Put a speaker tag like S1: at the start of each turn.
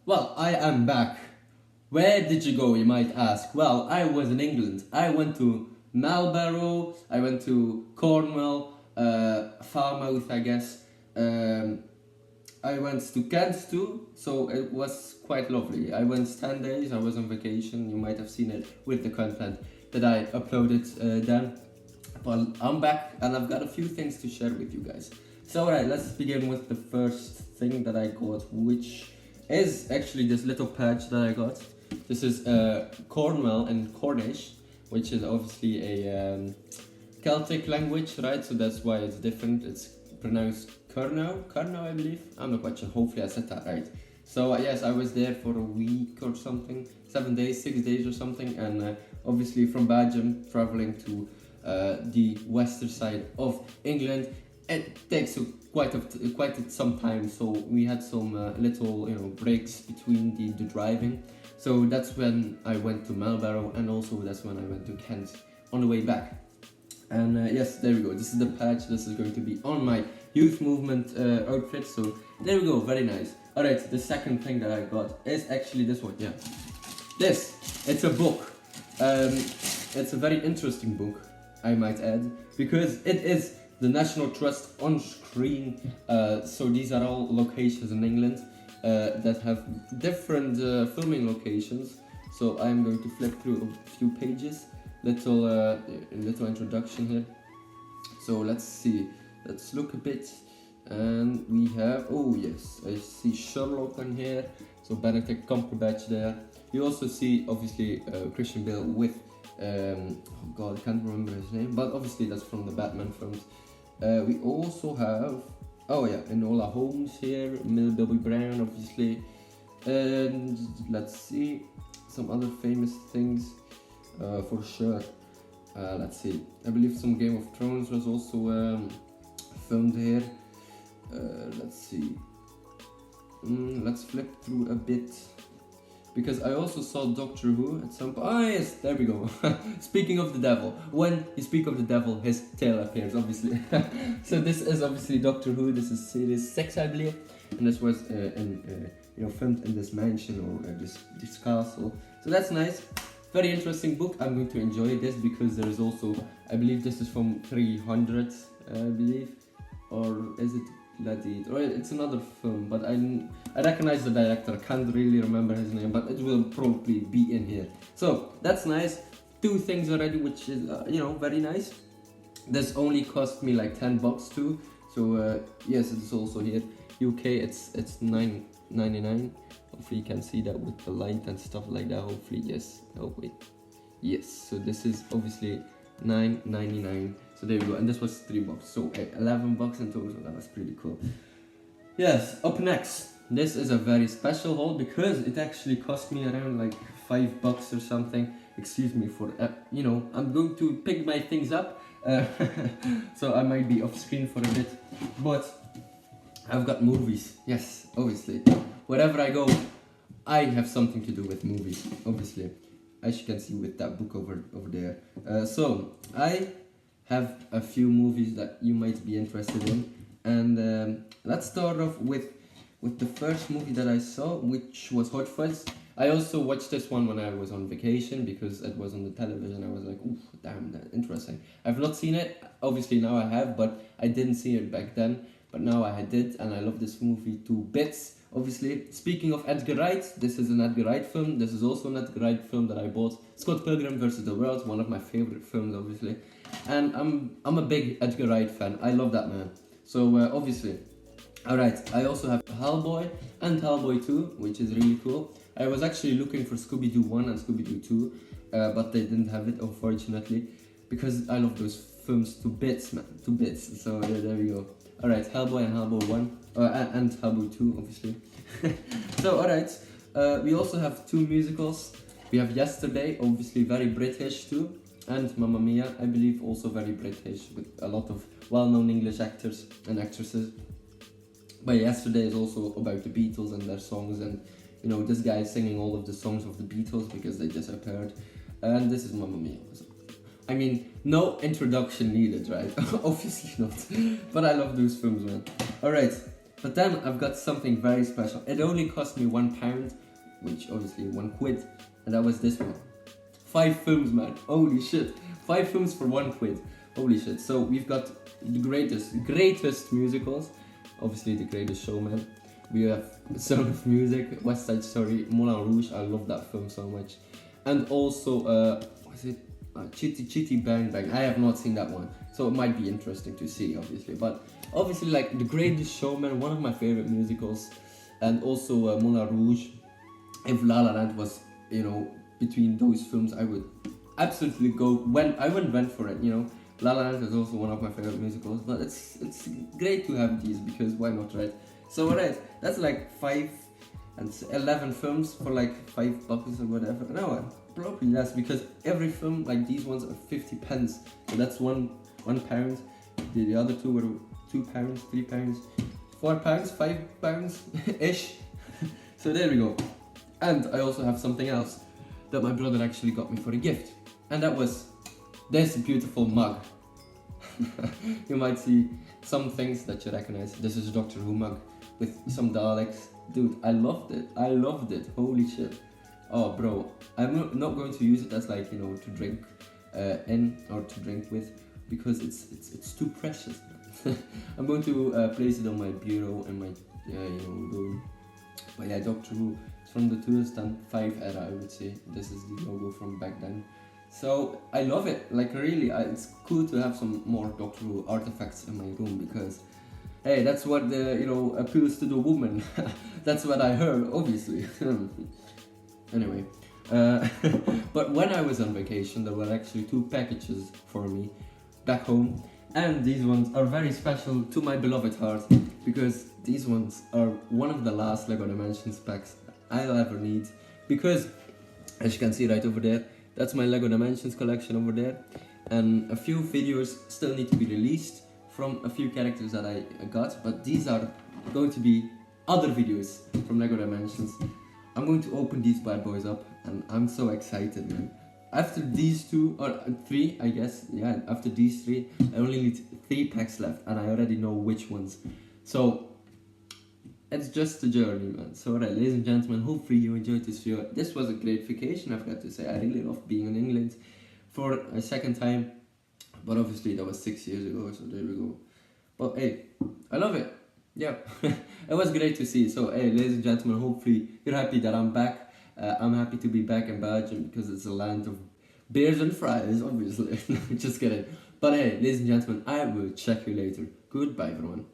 S1: Well, I am back. Where did you go, you might ask? Well, I was in England. I went to Marlborough, I went to Cornwall, Falmouth, I guess. Um, I went to Kent too, so it was quite lovely. I went 10 days, I was on vacation. You might have seen it with the content that I uploaded then. But I'm back and I've got a few things to share with you guys. So, alright, let's begin with the first thing that I got, which is actually this little patch that I got. This is Cornwall and Cornish, which is obviously a Celtic language, right? So that's why it's different. It's pronounced Kernow, I believe. I'm not quite sure. Hopefully I said that right. So yes, I was there for a week or something, 7 days, 6 days or something, and obviously from Belgium traveling to the western side of England. It takes quite some time, so we had some little breaks between the driving. So that's when I went to Marlborough, and also that's when I went to Kent on the way back. And yes, there we go. This is the patch. This is going to be on my youth movement outfit. So there we go. Very nice. All right. The second thing that I got is actually this one. Yeah, this. It's a book. It's a very interesting book, I might add, because it is the National Trust on screen. So these are all locations in England that have different filming locations. So I'm going to flip through a few pages. Little introduction here. So let's see. Let's look a bit, and we have. Oh yes, I see Sherlock on here. So Benedict Cumberbatch there. You also see obviously Christian Bale with. Oh God, I can't remember his name, but obviously that's from the Batman films. We also have, oh yeah, Enola Holmes here, Millie Bobby Brown, obviously, and let's see some other famous things for sure. Let's see, I believe some Game of Thrones was also filmed here. Let's see, let's flip through a bit. Because I also saw Doctor Who at some point. Ah, yes, there we go. Speaking of the devil, when you speak of the devil, his tail appears, obviously. So this is obviously Doctor Who. This is series 6, I believe, and this was filmed in this mansion or this castle. So that's nice. Very interesting book. I'm going to enjoy this because there is also, I believe this is from 300, I believe, or is it? Or it's another film, but I recognize the director. Can't really remember his name, but it will probably be in here. So that's nice. 2 things already, which is very nice. This only cost me like $10 too. So yes, it's also here. UK, it's $9.99. Hopefully you can see that with the light and stuff like that. Hopefully yes. Oh wait, yes. So this is obviously $9.99. So there we go, and this was $3. So $11 in total. That was pretty cool. Yes, up next. This is a very special haul because it actually cost me around like $5 or something. Excuse me for I'm going to pick my things up, so I might be off screen for a bit. But I've got movies. Yes, obviously. Wherever I go, I have something to do with movies. Obviously, as you can see with that book over there. So I have a few movies that you might be interested in, and let's start off with the first movie that I saw, which was Hot Fuzz. I also watched this one when I was on vacation because it was on the television. I was like, ooh, damn, that's interesting. I've not seen it, obviously now I have, but I didn't see it back then. But now I did, and I love this movie to bits. Obviously, speaking of Edgar Wright, this is an Edgar Wright film. This is also an Edgar Wright film that I bought. Scott Pilgrim vs. the World, one of my favorite films, obviously. And I'm a big Edgar Wright fan. I love that man. So obviously, alright. I also have Hellboy and Hellboy 2, which is really cool. I was actually looking for Scooby-Doo 1 and Scooby-Doo 2, but they didn't have it, unfortunately, because I love those films to bits, man, to bits. So there we go. Alright, Hellboy and Hellboy 1, and Hellboy 2, obviously. So, alright, we also have 2 musicals. We have Yesterday, obviously very British too, and Mamma Mia, I believe also very British, with a lot of well-known English actors and actresses. But Yesterday is also about the Beatles and their songs, and this guy is singing all of the songs of the Beatles because they disappeared. And this is Mamma Mia. I mean, no introduction needed, right? Obviously not. But I love those films, man. Alright, But then I've got something very special. It only cost me £1, which obviously £1, and that was this one. 5 films, man. Holy shit. 5 films for £1. Holy shit. So we've got the greatest musicals. Obviously the Greatest Showman. We have Sound of Music, West Side Story, Moulin Rouge. I love that film so much. And also, what's it? Chitty Chitty Bang Bang. I have not seen that one, so it might be interesting to see, obviously. But obviously, like The Greatest Showman, one of my favorite musicals, and also Moulin Rouge. If La La Land was, between those films, I would absolutely go. When I went for it, La La Land is also one of my favorite musicals. But it's great to have these because why not, right? So alright, that's like 5 and 11 films for like $5 or whatever. No, probably less because every film like these ones are 50 pence. So that's £1. The other two were £2, £3, £4, £5 ish. So there we go. And I also have something else that my brother actually got me for a gift, and that was this beautiful mug. You might see some things that you recognize. This is a Doctor Who mug with some Daleks. Dude, I loved it. Holy shit. Oh bro, I'm not going to use it as like, to drink in or to drink with, because it's too precious. I'm going to place it on my bureau in my room. But yeah, Doctor Who, it's from the 2005 era, I would say. This is the logo from back then. So I love it, like really. It's cool to have some more Doctor Who artifacts in my room because, hey, that's what appeals to the woman. That's what I heard, obviously. Anyway, but when I was on vacation, there were actually 2 packages for me back home, and these ones are very special to my beloved heart because these ones are one of the last LEGO Dimensions packs I'll ever need. Because, as you can see right over there, that's my LEGO Dimensions collection over there, and a few videos still need to be released from a few characters that I got, but these are going to be other videos from LEGO Dimensions. I'm going to open these bad boys up, and I'm so excited, man. After these 2, or 3, I guess, yeah, after these 3, I only need 3 packs left, and I already know which ones. So, it's just a journey, man. So, alright, ladies and gentlemen, hopefully you enjoyed this video. This was a great vacation, I've got to say. I really loved being in England for a second time, but obviously that was 6 years ago, so there we go. But hey, I love it. Yeah, it was great to see. So hey, ladies and gentlemen, hopefully you're happy that I'm back. I'm happy to be back in Belgium because it's a land of beers and fries, obviously. Just kidding. But hey, ladies and gentlemen, I will check you later. Goodbye, everyone.